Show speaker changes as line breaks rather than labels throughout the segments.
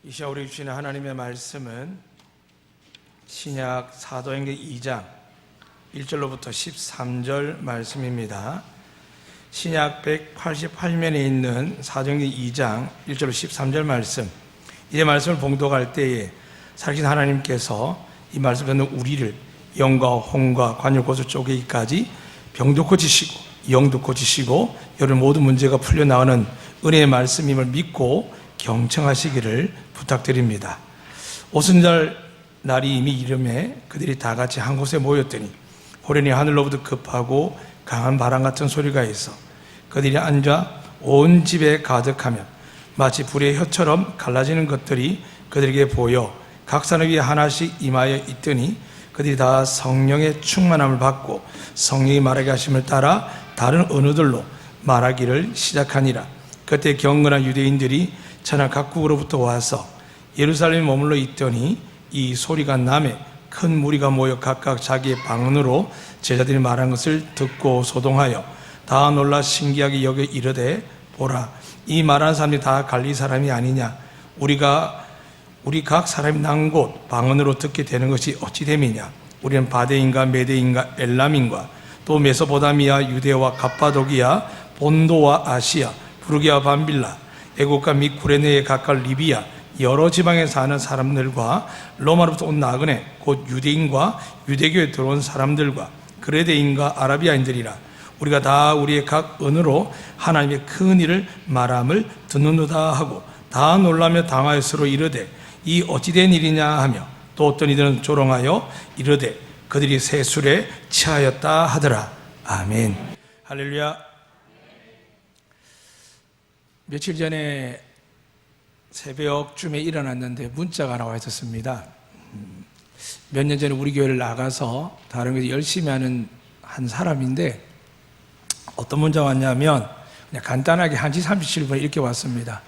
이 시간 우리 주시는 하나님의 말씀은 신약 사도행전 2장 1절로부터 13절 말씀입니다. 신약 188면에 있는 사도행전 2장 1절로 13절 말씀, 이제 말씀을 봉독할 때에 살아계신 하나님께서 이 말씀 듣는 우리를 영과 혼과 관절 고소 쪼개기까지 병도 고치시고 영도 고치시고 여러 모든 문제가 풀려나오는 은혜의 말씀임을 믿고 경청하시기를 부탁드립니다. 오순절 날이 이미 이름에 그들이 다 같이 한 곳에 모였더니 호련히 하늘로부터 급하고 강한 바람 같은 소리가 있어 그들이 앉아 온 집에 가득하며 마치 불의 혀처럼 갈라지는 것들이 그들에게 보여 각 사람 위에 하나씩 임하여 있더니 그들이 다 성령의 충만함을 받고 성령이 말하게 하심을 따라 다른 언어들로 말하기를 시작하니라. 그때 경건한 유대인들이 천하 각국으로부터 와서 예루살렘에 머물러 있더니 이 소리가 나매 큰 무리가 모여 각각 자기의 방언으로 제자들이 말한 것을 듣고 소동하여 다 놀라 신기하게 여겨 이르되 보라, 이 말하는 사람이 다 갈릴리 사람이 아니냐? 우리 각 사람이 난 곳 방언으로 듣게 되는 것이 어찌 됨이냐? 우리는 바데인가 메데인가 엘람인가 또 메소포타미아 유대와 갑바도기아 본도와 아시아 부르기아 밤빌라 애국과 및 구레네에 가까운 리비아 여러 지방에 사는 사람들과 로마로부터 온 나그네 곧 유대인과 유대교에 들어온 사람들과 그레데인과 아라비아인들이라 우리가 다 우리의 각 언어로 하나님의 큰 일을 말함을 듣는도다 하고 다 놀라며 당하여 서로 이르되 이 어찌된 일이냐 하며 또 어떤 이들은 조롱하여 이르되 그들이 새 술에 취하였다 하더라. 아멘. 할렐루야. 며칠 전에 새벽쯤에 일어났는데 문자가 나와 있었습니다. 몇 년 전에 우리 교회를 나가서 다른 거 열심히 하는 한 사람인데 어떤 문자가 왔냐면 그냥 간단하게 1시 37분 이렇게 왔습니다.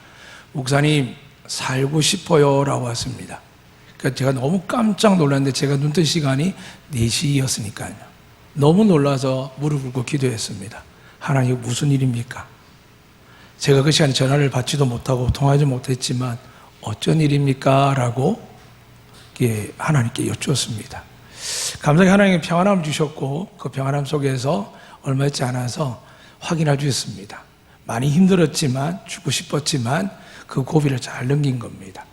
목사님 살고 싶어요 라고 왔습니다. 그러니까 제가 너무 깜짝 놀랐는데 제가 눈 뜬 시간이 4시였으니까요. 너무 놀라서 무릎 꿇고 기도했습니다. 하나님 무슨 일입니까? 제가 그 시간에 전화를 받지도 못하고 통화하지 못했지만 어쩐 일입니까? 라고 하나님께 여쭈었습니다. 감사하게 하나님이 평안함을 주셨고 그 평안함 속에서 얼마 있지 않아서 확인해 주셨습니다. 많이 힘들었지만 죽고 싶었지만 그 고비를 잘 넘긴 겁니다.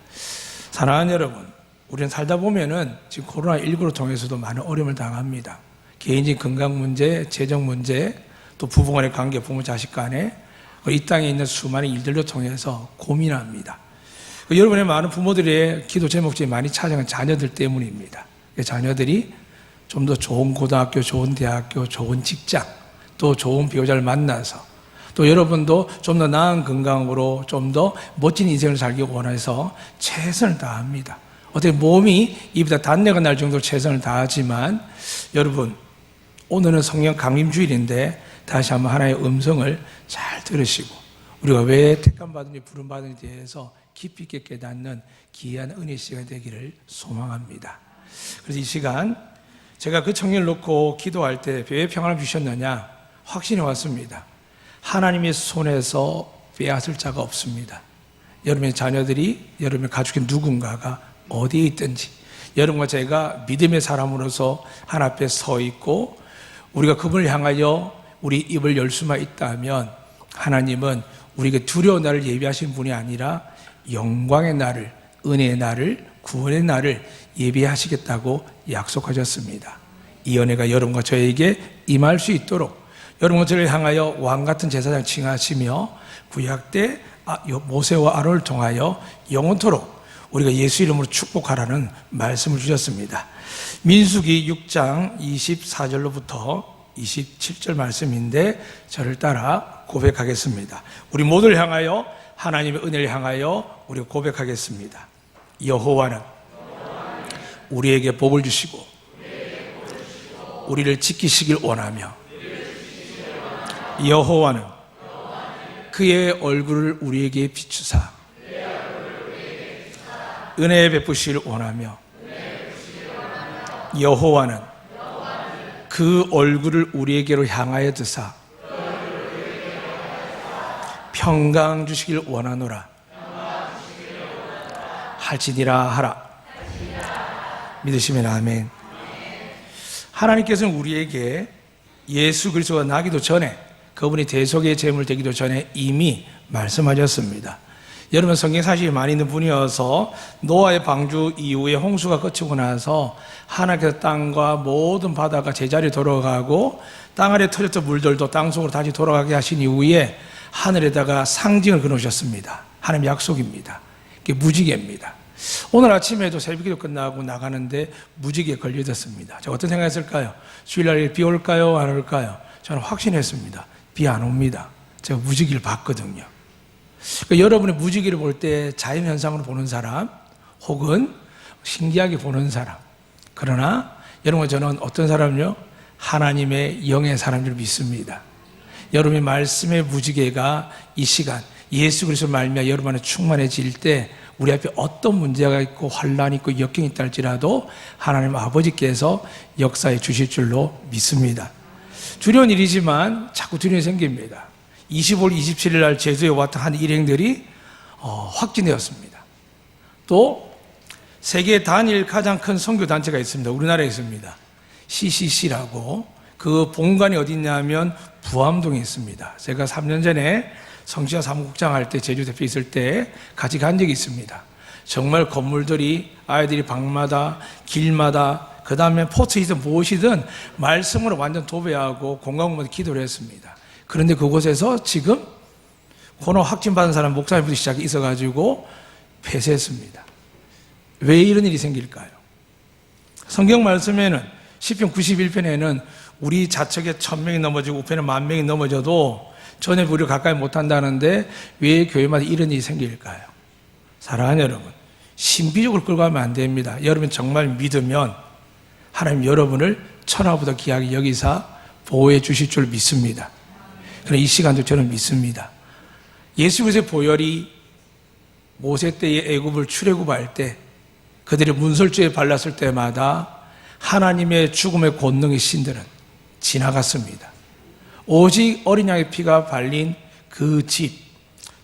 사랑하는 여러분, 우리는 살다 보면은 지금 코로나19로 통해서도 많은 어려움을 당합니다. 개인적인 건강 문제, 재정 문제, 또 부부 간의 관계, 부모 자식 간에 이 땅에 있는 수많은 일들로 통해서 고민합니다. 여러분의 많은 부모들의 기도 제목 중에 많이 찾아간 자녀들 때문입니다. 자녀들이 좀 더 좋은 고등학교, 좋은 대학교, 좋은 직장, 또 좋은 배우자를 만나서 또 여러분도 좀 더 나은 건강으로 좀 더 멋진 인생을 살기 원해서 최선을 다합니다. 어떻게 몸이 입에다 단내가 날 정도로 최선을 다하지만 여러분, 오늘은 성령 강림주일인데 다시 한번 하나님의 음성을 잘 들으시고 우리가 왜 택함받은지 부름받은지에 대해서 깊이 있게 깨닫는 귀한 은혜 시간이 되기를 소망합니다. 그래서 이 시간 제가 그 청년을 놓고 기도할 때 왜 평안을 주셨느냐 확신이 왔습니다. 하나님의 손에서 빼앗을 자가 없습니다. 여러분의 자녀들이, 여러분의 가족의 누군가가 어디에 있든지 여러분과 제가 믿음의 사람으로서 하나님 앞에 서 있고 우리가 그분을 향하여 우리 입을 열 수만 있다면 하나님은 우리에게 두려운 날을 예비하신 분이 아니라 영광의 날을, 은혜의 날을, 구원의 날을 예비하시겠다고 약속하셨습니다. 이 은혜가 여러분과 저에게 임할 수 있도록 여러분과 저를 향하여 왕같은 제사장 칭하시며 구약 때 모세와 아론을 통하여 영원토록 우리가 예수 이름으로 축복하라는 말씀을 주셨습니다. 민수기 6장 24절로부터 27절 말씀인데 저를 따라 고백하겠습니다. 우리 모두를 향하여 하나님의 은혜를 향하여 우리가 고백하겠습니다. 여호와는 우리에게 복을 주시고 우리를 지키시길 원하며 여호와는 그의 얼굴을 우리에게 비추사 은혜 베푸시길 원하며 여호와는 그 얼굴을 우리에게로 향하여 드사 평강 주시길 원하노라. 할지니라 하라. 믿으시면 아멘. 하나님께서는 우리에게 예수 그리스도가 나기도 전에, 그분이 대속의 제물 되기도 전에 이미 말씀하셨습니다. 여러분, 성경 사실이 많이 있는 분이어서 노아의 방주 이후에 홍수가 거치고 나서 하나님께서 땅과 모든 바다가 제자리에 돌아가고 땅 아래 터졌던 물들도 땅속으로 다시 돌아가게 하신 이후에 하늘에다가 상징을 그려놓으셨습니다. 하나님 약속입니다. 이게 무지개입니다. 오늘 아침에도 새벽기도 끝나고 나가는데 무지개에 걸려졌습니다. 제가 어떤 생각했을까요? 주일날 비 올까요? 안 올까요? 저는 확신했습니다. 비 안 옵니다. 제가 무지개를 봤거든요. 그러니까 여러분이 무지개를 볼 때 자연현상으로 보는 사람, 혹은 신기하게 보는 사람. 그러나 여러분, 저는 어떤 사람요? 하나님의 영의 사람들을 믿습니다. 여러분의 말씀의 무지개가 이 시간 예수 그리스도 말미암아 여러분 안에 충만해질 때 우리 앞에 어떤 문제가 있고 환란이 있고 역경이 있다 할지라도 하나님 아버지께서 역사해 주실 줄로 믿습니다. 두려운 일이지만 자꾸 두려움이 생깁니다. 25일, 27일 날 제주에 왔던 한 일행들이 확진되었습니다. 또 세계 단일 가장 큰 선교단체가 있습니다. 우리나라에 있습니다. CCC라고. 그 본관이 어디 있냐면 부암동에 있습니다. 제가 3년 전에 성지와 사무국장 할 때, 제주 대표 있을 때 같이 간 적이 있습니다. 정말 건물들이 아이들이 방마다 길마다 그 다음에 포트이든 무엇이든 말씀으로 완전 도배하고 공간공마다 기도를 했습니다. 그런데 그곳에서 지금 코로나 확진받은 사람 목사님부터 시작이 있어가지고 폐쇄했습니다. 왜 이런 일이 생길까요? 성경 말씀에는 시편 91편에는 우리 자척에 1000명이 넘어지고 우편에 10,000명이 넘어져도 전혀 우리를 가까이 못한다는데 왜 교회마다 이런 일이 생길까요? 사랑하는 여러분, 신비적으로 끌고 가면 안 됩니다. 여러분 정말 믿으면 하나님 여러분을 천하보다 귀하게 여기사 보호해 주실 줄 믿습니다. 그러나 이 시간도 저는 믿습니다. 예수 그리스도의 보혈이 모세 때의 애굽을 출애굽할 때 그들이 문설주에 발랐을 때마다 하나님의 죽음의 권능의 신들은 지나갔습니다. 오직 어린 양의 피가 발린 그 집,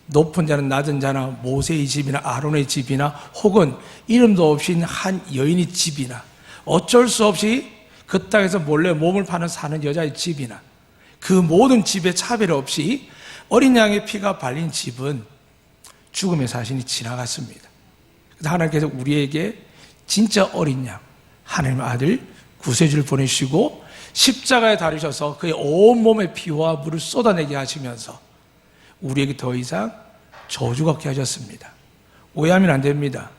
높은 자는 낮은 자나 모세의 집이나 아론의 집이나 혹은 이름도 없이 한 여인의 집이나 어쩔 수 없이 그 땅에서 몰래 몸을 파는 사는 여자의 집이나 그 모든 집에 차별 없이 어린 양의 피가 발린 집은 죽음의 사신이 지나갔습니다. 그래서 하나님께서 우리에게 진짜 어린 양, 하나님의 아들 구세주를 보내시고 십자가에 달으셔서 그의 온몸의 피와 물을 쏟아내게 하시면서 우리에게 더 이상 저주가 없게 하셨습니다. 오해하면 안 됩니다.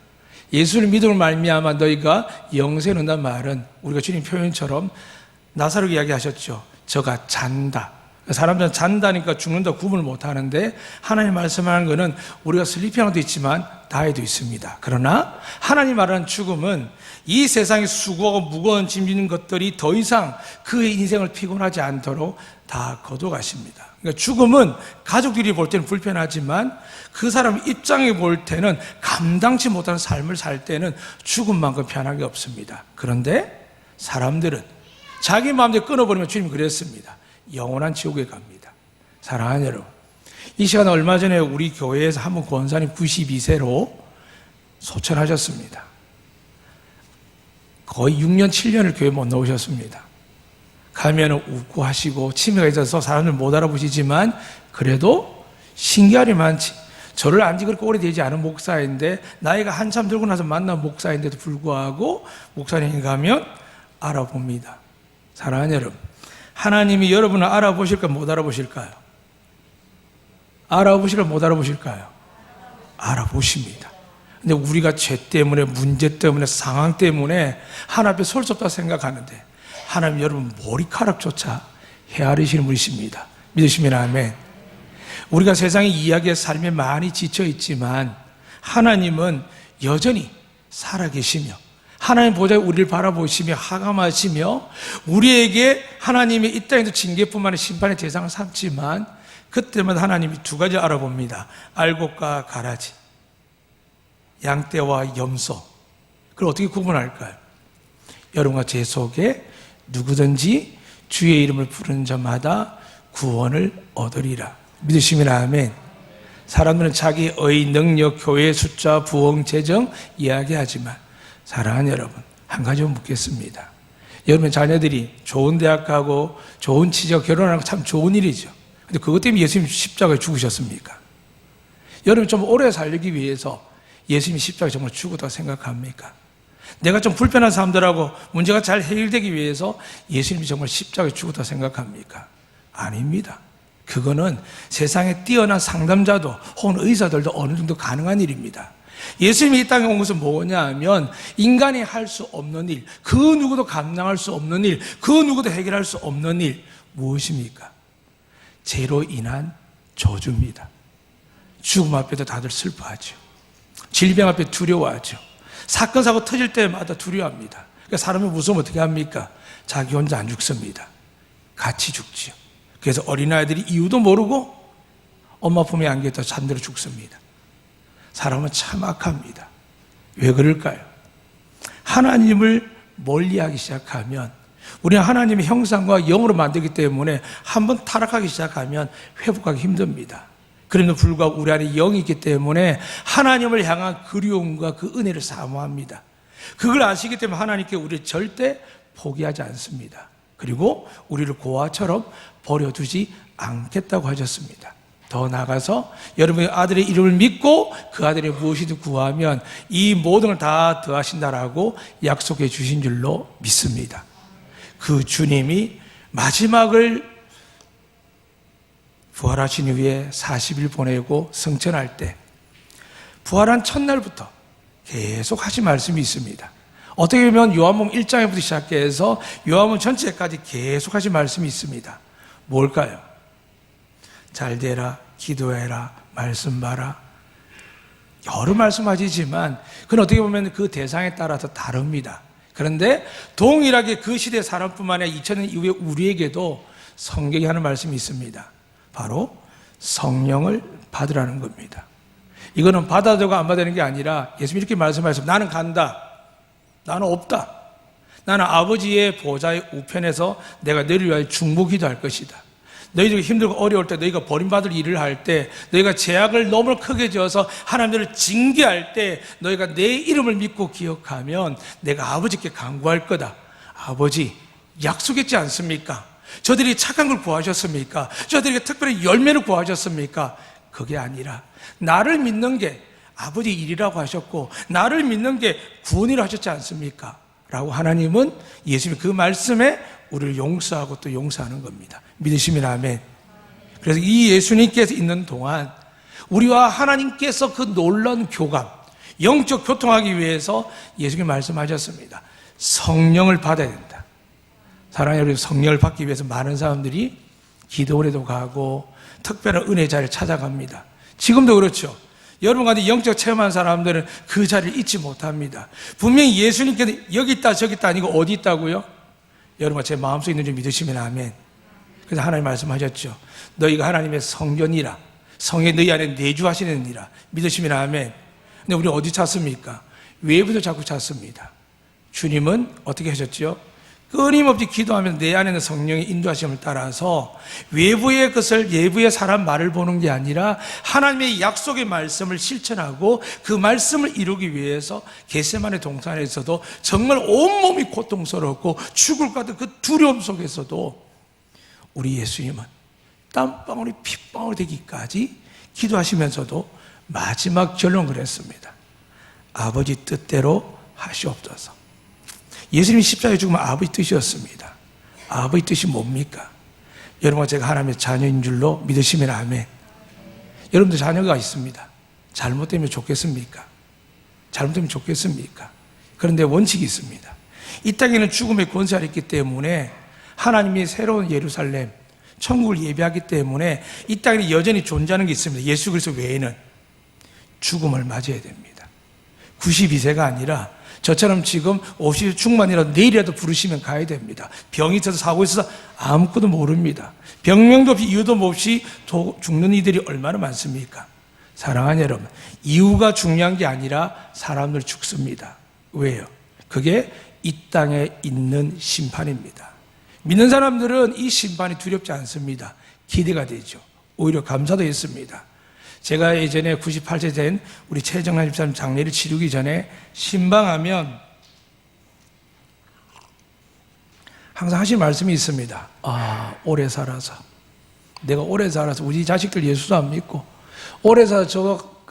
예수를 믿음을 말미암아 너희가 영생을 얻는다는 말은 우리가 주님 표현처럼 나사로 이야기하셨죠. 저가 잔다. 사람들은 잔다니까 죽는다 구분을 못하는데 하나님 말씀하는 것은 우리가 슬리핑한 것도 있지만 다에도 있습니다. 그러나 하나님 말하는 죽음은 이 세상에 수고하고 무거운 짐 지는 것들이 더 이상 그의 인생을 피곤하지 않도록 다 거둬가십니다. 그러니까 죽음은 가족들이 볼 때는 불편하지만 그 사람 입장에 볼 때는 감당치 못하는 삶을 살 때는 죽음만큼 편하게 없습니다. 그런데 사람들은 자기 마음대로 끊어버리면 주님이 그랬습니다. 영원한 지옥에 갑니다. 사랑하는 여러분, 이 시간 얼마 전에 우리 교회에서 한 분 권사님 92세로 소천하셨습니다. 거의 6년, 7년을 교회 못 나오셨습니다. 가면 웃고 하시고 치매가 있어서 사람들 못 알아보시지만 그래도 신기하리 많지. 저를 안지 그렇게 오래되지 않은 목사인데 나이가 한참 들고 나서 만난 목사인데도 불구하고 목사님이 가면 알아봅니다. 사랑하는 여러분, 하나님이 여러분을 알아보실까요? 못 알아보실까요? 알아보실까요? 못 알아보실까요? 알아보십니다. 근데 우리가 죄 때문에, 문제 때문에, 상황 때문에 하나님 앞에 설 수 없다고 생각하는데 하나님 여러분 머리카락조차 헤아리시는 분이십니다. 믿으시면 아멘. 우리가 세상의 이야기에 삶에 많이 지쳐 있지만 하나님은 여전히 살아계시며 하나님 보좌에 우리를 바라보시며 하감하시며 우리에게 하나님이 이 땅에도 징계뿐만 아니라 심판의 대상을 삼지만 그때마다 하나님이 두 가지 알아봅니다. 알곡과 가라지, 양떼와 염소. 그걸 어떻게 구분할까요? 여러분과 제 속에 누구든지 주의 이름을 부르는 자마다 구원을 얻으리라. 믿으시면 아멘. 사람들은 자기의 능력, 교회 숫자, 부흥, 재정 이야기하지만 사랑하는 여러분, 한 가지 묻겠습니다. 여러분 자녀들이 좋은 대학 가고 좋은 취직, 결혼하는 거 참 좋은 일이죠. 근데 그것 때문에 예수님 십자가에 죽으셨습니까? 여러분 좀 오래 살기 위해서 예수님이 십자가에 정말 죽었다고 생각합니까? 내가 좀 불편한 사람들하고 문제가 잘 해결되기 위해서 예수님이 정말 십자가에 죽었다고 생각합니까? 아닙니다. 그거는 세상에 뛰어난 상담자도 혹은 의사들도 어느 정도 가능한 일입니다. 예수님이 이 땅에 온 것은 뭐냐 하면 인간이 할 수 없는 일, 그 누구도 감당할 수 없는 일, 그 누구도 해결할 수 없는 일, 무엇입니까? 죄로 인한 저주입니다. 죽음 앞에도 다들 슬퍼하죠. 질병 앞에 두려워하죠. 사건 사고 터질 때마다 두려워합니다. 그러니까 사람이 무서우면 어떻게 합니까? 자기 혼자 안 죽습니다. 같이 죽지요. 그래서 어린아이들이 이유도 모르고 엄마 품에 안겨있다 잠들어 죽습니다. 사람은 참 악합니다. 왜 그럴까요? 하나님을 멀리하기 시작하면, 우리는 하나님의 형상과 영으로 만들기 때문에 한번 타락하기 시작하면 회복하기 힘듭니다. 그럼에도 불구하고 우리 안에 영이 있기 때문에 하나님을 향한 그리움과 그 은혜를 사모합니다. 그걸 아시기 때문에 하나님께 우리를 절대 포기하지 않습니다. 그리고 우리를 고아처럼 버려두지 않겠다고 하셨습니다. 더 나아가서 여러분의 아들의 이름을 믿고 그 아들의 무엇이든 구하면 이 모든 걸 다 더하신다라고 약속해 주신 줄로 믿습니다. 그 주님이 마지막을 부활하신 이후에 40일 보내고 승천할 때 부활한 첫날부터 계속 하신 말씀이 있습니다. 어떻게 보면 요한복음 1장부터 시작해서 요한복음 전체까지 계속 하신 말씀이 있습니다. 뭘까요? 잘 되라, 기도해라, 말씀 봐라. 여러 말씀하시지만 그건 어떻게 보면 그 대상에 따라서 다릅니다. 그런데 동일하게 그 시대 사람뿐만 아니라 2000년 이후에 우리에게도 성경이 하는 말씀이 있습니다. 바로 성령을 받으라는 겁니다. 이거는 받아야 되고 안 받아야 되는 게 아니라 예수님이 이렇게 말씀하셨습니다. 나는 간다. 나는 없다. 나는 아버지의 보좌의 우편에서 내가 너희를 위하여 중보기도할 것이다. 너희들이 힘들고 어려울 때, 너희가 버림받을 일을 할 때, 너희가 죄악을 너무 크게 지어서 하나님들을 징계할 때 너희가 내 이름을 믿고 기억하면 내가 아버지께 간구할 거다. 아버지 약속했지 않습니까? 저들이 착한 걸 구하셨습니까? 저들에게 특별히 열매를 구하셨습니까? 그게 아니라 나를 믿는 게 아버지 일이라고 하셨고 나를 믿는 게 구원이라고 하셨지 않습니까? 라고 하나님은 예수님이 그 말씀에 우리를 용서하고 또 용서하는 겁니다. 믿으시면 아멘. 그래서 이 예수님께서 있는 동안 우리와 하나님께서 그 놀라운 교감, 영적 교통하기 위해서 예수님이 말씀하셨습니다. 성령을 받아야 된다. 사랑하는 여러분, 성령을 받기 위해서 많은 사람들이 기도원에도 가고 특별한 은혜 자리를 찾아갑니다. 지금도 그렇죠. 여러분 가운데 영적 체험한 사람들은 그 자리를 잊지 못합니다. 분명히 예수님께서 여기 있다 저기 있다 아니고 어디 있다고요? 여러분 제 마음속에 있는 줄 믿으시면 아멘. 그래서 하나님 말씀하셨죠. 너희가 하나님의 성전이라, 성에 너희 안에 내주하시느니라. 믿으시면 아멘. 근데 우리 어디 찾습니까? 외부도 자꾸 찾습니다. 주님은 어떻게 하셨죠? 끊임없이 기도하면서 내 안에 있는 성령의 인도하심을 따라서 외부의 것을, 예부의 사람 말을 보는 게 아니라 하나님의 약속의 말씀을 실천하고 그 말씀을 이루기 위해서 겟세마네 동산에서도 정말 온몸이 고통스럽고 죽을 것 같은 그 두려움 속에서도 우리 예수님은 땀방울이 핏방울이 되기까지 기도하시면서도 마지막 결론을 했습니다. 아버지 뜻대로 하시옵소서. 예수님이 십자가에 죽으면 아버지 뜻이었습니다. 아버지 뜻이 뭡니까? 여러분, 제가 하나님의 자녀인 줄로 믿으시면 아멘. 여러분들 자녀가 있습니다. 잘못되면 좋겠습니까? 잘못되면 좋겠습니까? 그런데 원칙이 있습니다. 이 땅에는 죽음의 권세가 있기 때문에 하나님이 새로운 예루살렘, 천국을 예비하기 때문에 이 땅에 여전히 존재하는 게 있습니다. 예수 그리스도 외에는 죽음을 맞이해야 됩니다. 92세가 아니라 저처럼 지금 50세 중반이라도 내일이라도 부르시면 가야 됩니다. 병이 있어서 사고 있어서 아무것도 모릅니다. 병명도 없이 이유도 없이 죽는 이들이 얼마나 많습니까? 사랑하는 여러분, 이유가 중요한 게 아니라 사람들 죽습니다. 왜요? 그게 이 땅에 있는 심판입니다. 믿는 사람들은 이 심판이 두렵지 않습니다. 기대가 되죠. 오히려 감사도 했습니다. 제가 예전에 98세 된 우리 최정란 집사님 장례를 치르기 전에 신방하면 항상 하신 말씀이 있습니다. 오래 살아서, 내가 오래 살아서 우리 자식들 예수도 안 믿고 오래 살아서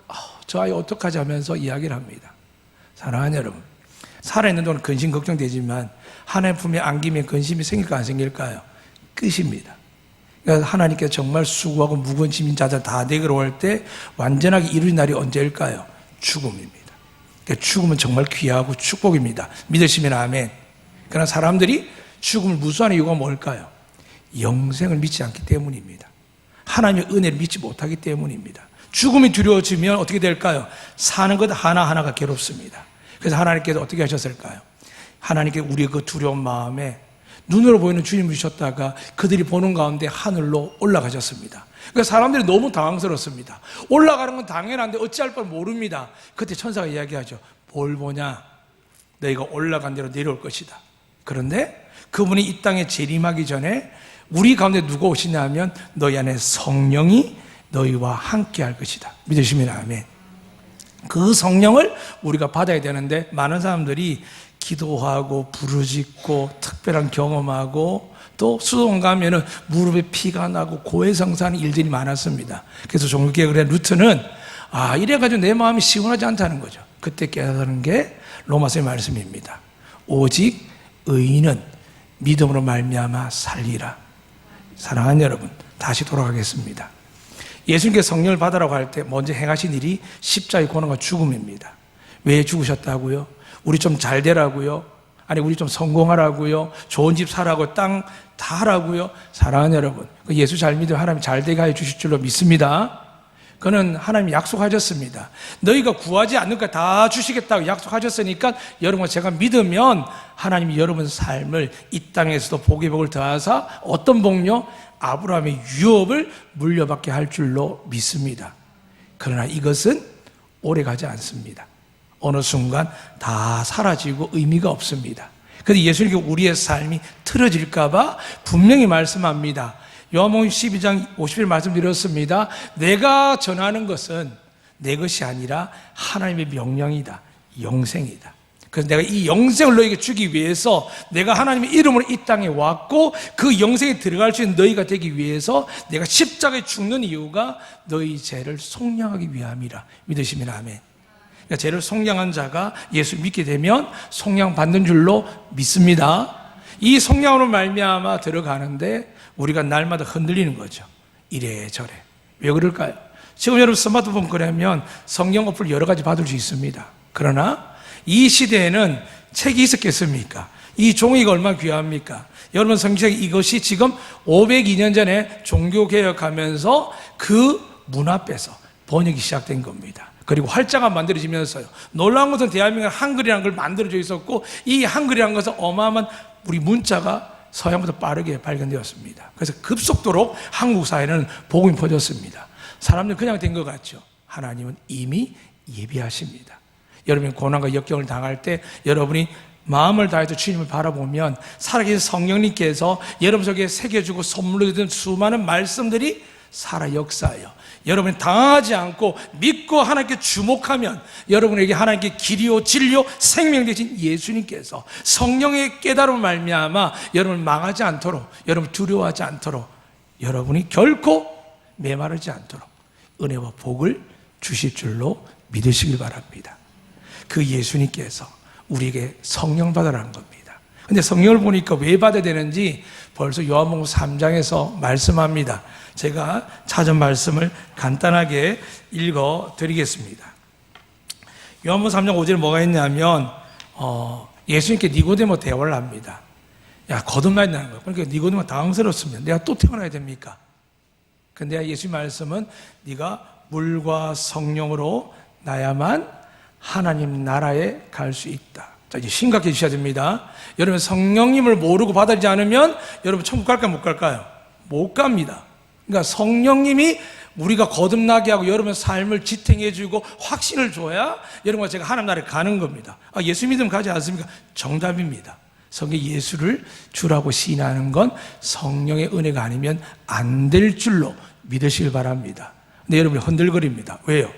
저 아이 어떡하지 하면서 이야기를 합니다. 사랑하는 여러분, 살아있는 동안 근심 걱정되지만 하나님 품에 안기면 근심이 생길까 안 생길까요? 끝입니다. 그러니까 하나님께서 정말 수고하고 무거운 짐인 자들 다 내게로 올 때 완전하게 이루어진 날이 언제일까요? 죽음입니다. 그러니까 죽음은 정말 귀하고 축복입니다. 믿으시면 아멘. 그러나 사람들이 죽음을 무수하는 이유가 뭘까요? 영생을 믿지 않기 때문입니다. 하나님의 은혜를 믿지 못하기 때문입니다. 죽음이 두려워지면 어떻게 될까요? 사는 것 하나하나가 괴롭습니다. 그래서 하나님께서 어떻게 하셨을까요? 하나님께서 우리의 그 두려운 마음에 눈으로 보이는 주님을 주셨다가 그들이 보는 가운데 하늘로 올라가셨습니다. 그러니까 사람들이 너무 당황스럽습니다. 올라가는 건 당연한데 어찌할 걸 모릅니다. 그때 천사가 이야기하죠. 뭘 보냐? 너희가 올라간 대로 내려올 것이다. 그런데 그분이 이 땅에 재림하기 전에 우리 가운데 누가 오시냐 하면 너희 안에 성령이 너희와 함께 할 것이다. 믿으시면 아멘. 그 성령을 우리가 받아야 되는데 많은 사람들이 기도하고 부르짖고 특별한 경험하고 또 수도원 가면은 무릎에 피가 나고 고해성사하는 일들이 많았습니다. 그래서 종교개혁의 루트는 이래가지고 내 마음이 시원하지 않다는 거죠. 그때 깨달은 게 로마서의 말씀입니다. 오직 의인은 믿음으로 말미암아 살리라. 사랑하는 여러분, 다시 돌아가겠습니다. 예수님께서 성령을 받으라고 할 때 먼저 행하신 일이 십자가의 고난과 죽음입니다. 왜 죽으셨다고요? 우리 좀 잘 되라고요? 아니 우리 좀 성공하라고요? 좋은 집 사라고 땅 다 하라고요? 사랑하는 여러분, 예수 잘 믿으면 하나님 잘 되게 해 주실 줄로 믿습니다. 그는 하나님이 약속하셨습니다. 너희가 구하지 않는 거 다 주시겠다고 약속하셨으니까 여러분 제가 믿으면 하나님이 여러분 삶을 이 땅에서도 복의 복을 더하사 어떤 복요? 아브라함의 유업을 물려받게 할 줄로 믿습니다. 그러나 이것은 오래가지 않습니다. 어느 순간 다 사라지고 의미가 없습니다. 그래서 예수님께 우리의 삶이 틀어질까 봐 분명히 말씀합니다. 요한복음 12장 50절 말씀드렸습니다. 내가 전하는 것은 내 것이 아니라 하나님의 명령이다. 영생이다. 그래서 내가 이 영생을 너에게 주기 위해서 내가 하나님의 이름으로 이 땅에 왔고 그 영생에 들어갈 수 있는 너희가 되기 위해서 내가 십자가에 죽는 이유가 너희 죄를 속량하기 위함이라. 믿으시면 아멘. 그러니까 죄를 속량한 자가 예수 믿게 되면 속량 받는 줄로 믿습니다. 이 속량으로 말미암아 들어가는데 우리가 날마다 흔들리는 거죠. 이래저래. 왜 그럴까요? 지금 여러분 스마트폰 그러면 성경 어플 여러 가지 받을 수 있습니다. 그러나 이 시대에는 책이 있었겠습니까? 이 종이가 얼마나 귀합니까? 여러분 성경 이것이 지금 502년 전에 종교개혁하면서 그 문 앞에서 번역이 시작된 겁니다. 그리고 활자가 만들어지면서요. 놀라운 것은 대한민국은 한글이라는 걸 만들어져 있었고 이 한글이라는 것은 어마어마한 우리 문자가 서양보다 빠르게 발견되었습니다. 그래서 급속도로 한국 사회는 복음이 퍼졌습니다. 사람들 그냥 된 것 같죠. 하나님은 이미 예비하십니다. 여러분이 고난과 역경을 당할 때 여러분이 마음을 다해서 주님을 바라보면 살아계신 성령님께서 여러분 속에 새겨주고 선물로 주는 수많은 말씀들이 살아 역사해요. 여러분이 당하지 않고 믿고 하나님께 주목하면 여러분에게 하나님께 길이요 진리요 생명 되신 예수님께서 성령의 깨달음을 말미암아 여러분을 망하지 않도록, 여러분 두려워하지 않도록, 여러분이 결코 메마르지 않도록 은혜와 복을 주실 줄로 믿으시길 바랍니다. 그 예수님께서 우리에게 성령 받으라는 겁니다. 근데 성령을 보니까 왜 받아야 되는지 벌써 요한복음 3장에서 말씀합니다. 제가 찾은 말씀을 간단하게 읽어 드리겠습니다. 요한복음 3장 5절에 뭐가 있냐면 예수님께 니고데모 대화를 합니다. 야, 거듭나야 되는 거야. 그러니까 니고데모가 당황스럽습니다. 내가 또 태어나야 됩니까? 근데 예수님 말씀은 네가 물과 성령으로 나야만 하나님 나라에 갈 수 있다. 자, 이제 심각해지셔야 됩니다. 여러분 성령님을 모르고 받아들이지 않으면 여러분 천국 갈까요? 못 갈까요? 못 갑니다. 그러니까 성령님이 우리가 거듭나게 하고 여러분 삶을 지탱해주고 확신을 줘야 여러분과 제가 하나님 나라에 가는 겁니다. 예수 믿으면 가지 않습니까? 정답입니다. 성경 예수를 주라고 시인하는 건 성령의 은혜가 아니면 안 될 줄로 믿으시길 바랍니다. 근데 여러분이 흔들거립니다. 왜요?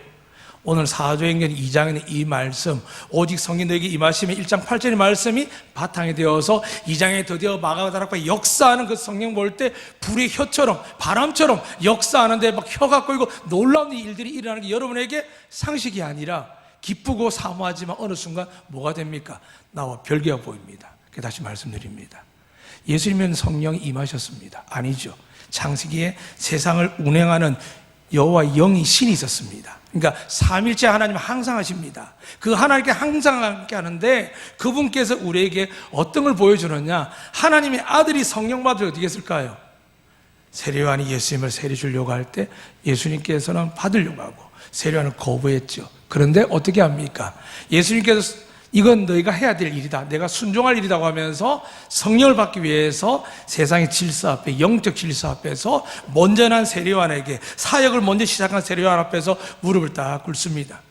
오늘 사도행전 2장의 이 말씀, 오직 성령 너에게 임하시면 1장 8절의 말씀이 바탕이 되어서 2장에 드디어 마가다락과 역사하는 그 성령 볼 때 불의 혀처럼 바람처럼 역사하는데 막 혀가 꼬이고 놀라운 일들이 일어나는 게 여러분에게 상식이 아니라 기쁘고 사모하지만 어느 순간 뭐가 됩니까? 나와 별개가 보입니다. 그게 다시 말씀드립니다. 예수님은 성령이 임하셨습니다. 아니죠. 창세기에 세상을 운행하는 여호와 영이 신이 있었습니다. 그러니까 삼일째 하나님은 항상 하십니다. 그 하나님께 항상 함께 하는데 그분께서 우리에게 어떤 걸 보여주느냐? 하나님의 아들이 성령 받으려 어떻게 했을까요? 세례요한이 예수님을 세례 주려고 할 때 예수님께서는 받으려고 하고 세례요한은 거부했죠. 그런데 어떻게 합니까? 예수님께서 이건 너희가 해야 될 일이다, 내가 순종할 일이라고 하면서 성령을 받기 위해서 세상의 질서 앞에, 영적 질서 앞에서 먼저 난 세례요한에게, 사역을 먼저 시작한 세례요한 앞에서 무릎을 딱 꿇습니다.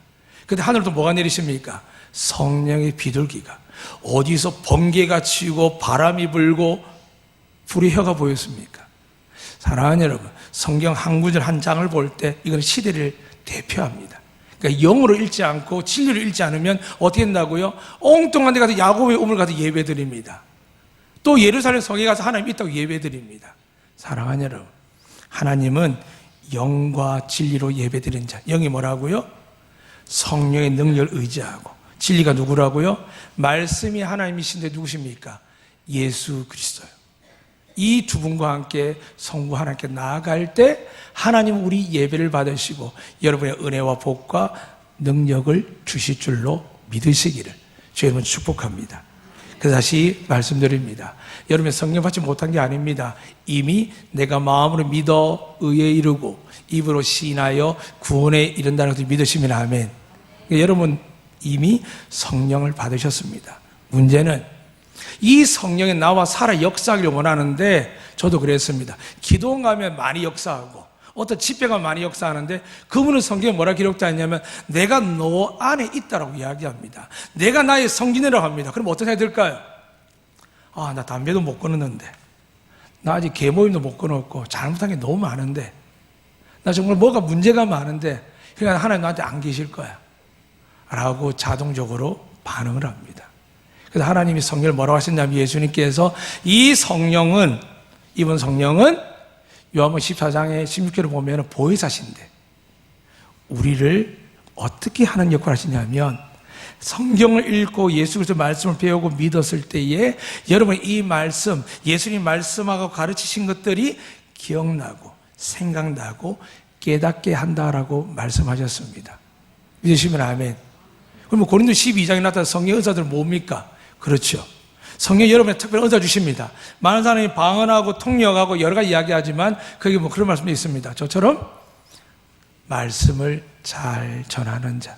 근데 하늘도 뭐가 내리십니까? 성령의 비둘기가, 어디서 번개가 치고 바람이 불고 불의 혀가 보였습니까? 사랑하는 여러분, 성경 한 구절 한 장을 볼 때 이건 시대를 대표합니다. 그러니까 영으로 읽지 않고 진리로 읽지 않으면 어떻게 된다고요? 엉뚱한 데 가서 야곱의 우물 가서 예배 드립니다. 또 예루살렘 성에 가서 하나님 있다고 예배 드립니다. 사랑하는 여러분, 하나님은 영과 진리로 예배 드리는 자. 영이 뭐라고요? 성령의 능력을 의지하고, 진리가 누구라고요? 말씀이 하나님이신데 누구십니까? 예수 그리스도요. 이 두 분과 함께 성부 하나님께 나아갈 때 하나님은 우리 예배를 받으시고 여러분의 은혜와 복과 능력을 주실 줄로 믿으시기를 주의 이름으로 축복합니다. 그래서 다시 말씀드립니다. 여러분이 성령 받지 못한 게 아닙니다. 이미 내가 마음으로 믿어 의에 이르고 입으로 시인하여 구원에 이른다는 것을 믿으시면 아멘. 그러니까 여러분 이미 성령을 받으셨습니다. 문제는 이 성령이 나와 살아 역사하기를 원하는데, 저도 그랬습니다. 기도원 가면 많이 역사하고 어떤 집회가 많이 역사하는데 그분은 성경에 뭐라 기록되어 있냐면 내가 너 안에 있다라고 이야기합니다. 내가 나의 성진이라고 합니다. 그럼 어떻게 해야 될까요? 아, 나 담배도 못 끊었는데, 나 아직 계모임도 못 끊었고 잘못한 게 너무 많은데, 나 정말 뭐가 문제가 많은데 그러니까 하나님 나한테 안 계실 거야 라고 자동적으로 반응을 합니다. 그래서 하나님이 성령을 뭐라고 하셨냐면 예수님께서 이 성령은, 이번 성령은 요한복음 14장의 16절을 보면 보혜사신데 우리를 어떻게 하는 역할을 하시냐면 성경을 읽고 예수 그리스도 말씀을 배우고 믿었을 때에 여러분 이 말씀, 예수님 말씀하고 가르치신 것들이 기억나고 생각나고 깨닫게 한다라고 말씀하셨습니다. 믿으시면 아멘. 그럼 고린도 12장에 나타난 성령 의사들은 뭡니까? 그렇죠. 성령 여러분의 특별한 은사 주십니다. 많은 사람이 방언하고 통역하고 여러 가지 이야기하지만 거기 뭐 그런 말씀도 있습니다. 저처럼 말씀을 잘 전하는 자,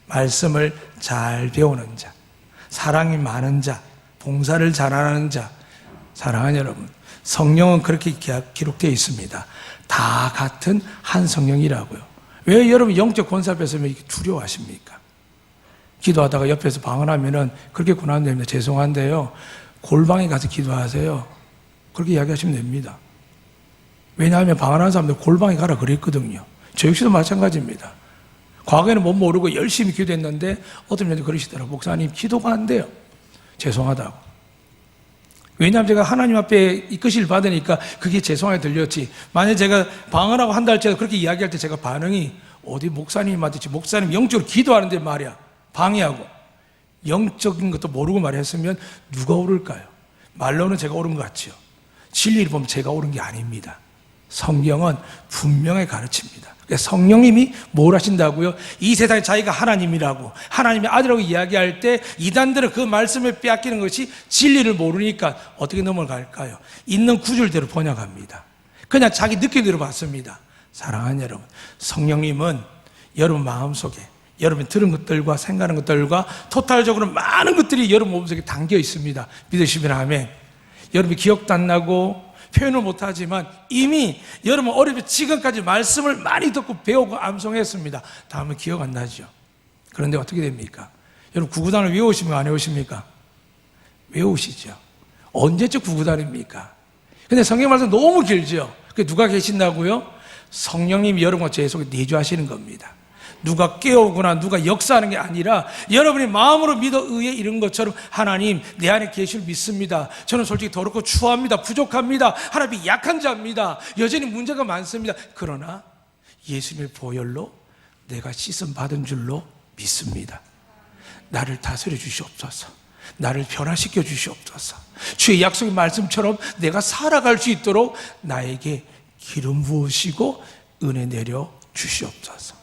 말씀을 잘 배우는 자, 사랑이 많은 자, 봉사를 잘하는 자. 사랑하는 여러분, 성령은 그렇게 기록되어 있습니다. 다 같은 한 성령이라고요. 왜 여러분 영적 권세 앞에서 이렇게 두려워하십니까? 기도하다가 옆에서 방언하면은 그렇게 고난 됩니다. 죄송한데요, 골방에 가서 기도하세요. 그렇게 이야기하시면 됩니다. 왜냐하면 방언하는 사람들 골방에 가라 그랬거든요. 저 역시도 마찬가지입니다. 과거에는 못 모르고 열심히 기도했는데 어떤 분이 그러시더라고요. 목사님 기도가 안 돼요. 죄송하다고. 왜냐하면 제가 하나님 앞에 이끄시를 받으니까 그게 죄송하게 들렸지, 만약에 제가 방언하고 한 달째 그렇게 이야기할 때 제가 반응이 어디 목사님한테, 목사님 영적으로 기도하는데 말이야 방해하고 영적인 것도 모르고 말했으면 누가 옳을까요? 말로는 제가 옳은 것 같죠. 진리를 보면 제가 옳은 게 아닙니다. 성경은 분명히 가르칩니다. 성령님이 뭘 하신다고요? 이 세상에 자기가 하나님이라고, 하나님의 아들이라고 이야기할 때 이단들은 그 말씀을 빼앗기는 것이 진리를 모르니까 어떻게 넘어갈까요? 있는 구절대로 번역합니다. 그냥 자기 느낌대로 받습니다. 사랑하는 여러분, 성령님은 여러분 마음속에 여러분이 들은 것들과 생각하는 것들과 토탈적으로 많은 것들이 여러분 몸속에 담겨 있습니다. 믿으시면 아멘. 여러분이 기억도 안 나고 표현을 못하지만 이미 여러분 어릴 때 지금까지 말씀을 많이 듣고 배우고 암송했습니다. 다음은 기억 안 나죠. 그런데 어떻게 됩니까? 여러분 구구단을 외우십니까? 안 외우십니까? 외우시죠. 언제쯤 구구단입니까? 근데 성경 말씀 너무 길죠. 그게 누가 계신다고요? 성령님이 여러분과 제 속에 내주하시는 겁니다. 누가 깨우거나 누가 역사하는 게 아니라 여러분이 마음으로 믿어 의에 이른 것처럼 하나님 내 안에 계시를 믿습니다. 저는 솔직히 더럽고 추합니다. 부족합니다. 하나님이 약한 자입니다. 여전히 문제가 많습니다. 그러나 예수님의 보혈로 내가 씻음 받은 줄로 믿습니다. 나를 다스려 주시옵소서. 나를 변화시켜 주시옵소서. 주의 약속의 말씀처럼 내가 살아갈 수 있도록 나에게 기름 부으시고 은혜 내려 주시옵소서.